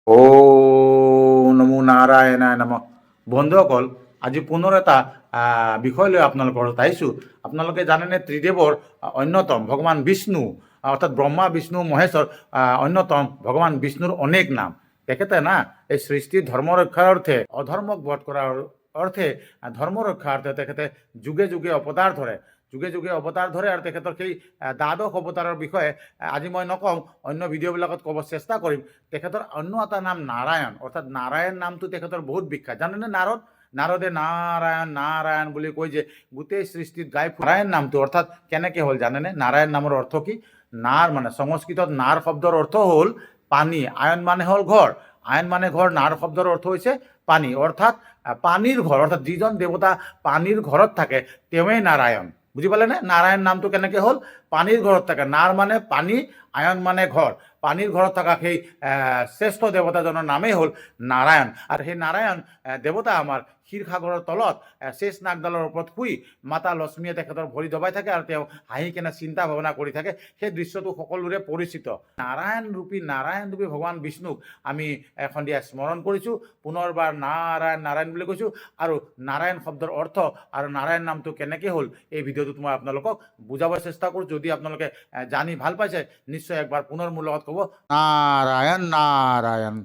ও নমো নাৰায়ণায় নম। বন্ধুসকল, আজি পুনৰ এটা বিষয় লৈ আপোনালোকৰ ওচৰত আহিছোঁ। আপোনালোকে জানেনে ত্ৰিদেৱৰ অন্যতম ভগৱান বিষ্ণু, অৰ্থাৎ ব্ৰহ্মা বিষ্ণু মহেশ্বৰ অন্যতম ভগৱান বিষ্ণুৰ অনেক নাম। তেখেতে না এই সৃষ্টিৰ ধৰ্ম ৰক্ষাৰ অৰ্থে, অধৰ্মক বধ কৰাৰ অৰ্থে, ধৰ্ম ৰক্ষাৰ অৰ্থে তেখেতে যুগে যুগে অৱতাৰ ধৰে। যুগে যুগে অৱতাৰ ধৰে আৰু তেখেতৰ সেই দ্বাদশ অৱতাৰৰ বিষয়ে আজি মই নকওঁ, অন্য ভিডিঅ'বিলাকত ক'ব চেষ্টা কৰিম। তেখেতৰ অন্য এটা নাম নাৰায়ণ, অৰ্থাৎ নাৰায়ণ নামটো তেখেতৰ বহুত বিখ্যাত। জানেনে নাৰদে নাৰায়ণ নাৰায়ণ বুলি কৈ যে গোটেই সৃষ্টিত গাই নাৰায়ণ নামটো অৰ্থাৎ কেনেকৈ হ'ল জানেনে? নাৰায়ণ নামৰ অৰ্থ কি? নাৰ মানে সংস্কৃতত নাৰ শব্দৰ অৰ্থ হ'ল পানী, আয়ন মানে হ'ল ঘৰ, আয়ন মানে ঘৰ, নাৰ শব্দৰ অৰ্থ হৈছে পানী, অৰ্থাৎ পানীৰ ঘৰ, অৰ্থাৎ যিজন দেৱতা পানীৰ ঘৰত থাকে তেওঁৱেই নাৰায়ণ। বুজি পালেনে? নাৰায়ণ নামটো কেনেকৈ হ'ল? পানীৰ ঘৰত থাকে, নাৰ মানে পানী, আয়ন মানে ঘৰ, পানীৰ ঘৰত থকা সেই শ্ৰেষ্ঠ দেৱতাজনৰ নামেই হ'ল নাৰায়ণ। আৰু সেই নাৰায়ণ দেৱতা আমাৰ ক্ষীৰসাগৰৰ তলত শেষ নাগডালৰ ওপৰত শুই মাতা লক্ষ্মীয়ে তেখেতৰ ভৰি দবাই থাকে আৰু তেওঁ হাঁহি কেনে চিন্তা ভাৱনা কৰি থাকে। সেই দৃশ্যটো সকলোৰে পৰিচিত। নাৰায়ণ ৰূপী ভগৱান বিষ্ণুক আমি সন্ধিয়া স্মৰণ কৰিছোঁ। পুনৰবাৰ নাৰায়ণ নাৰায়ণ বুলি কৈছোঁ। আৰু নাৰায়ণ শব্দৰ অৰ্থ আৰু নাৰায়ণ নামটো কেনেকৈ হ'ল এই ভিডিঅ'টোত মই আপোনালোকক বুজাবৰ চেষ্টা কৰোঁ। যদি আপোনালোকে জানি ভাল পাইছে নিশ্চয় একবাৰ পুনৰ মোৰ লগত ক'ব নাৰায়ণ নাৰায়ণ।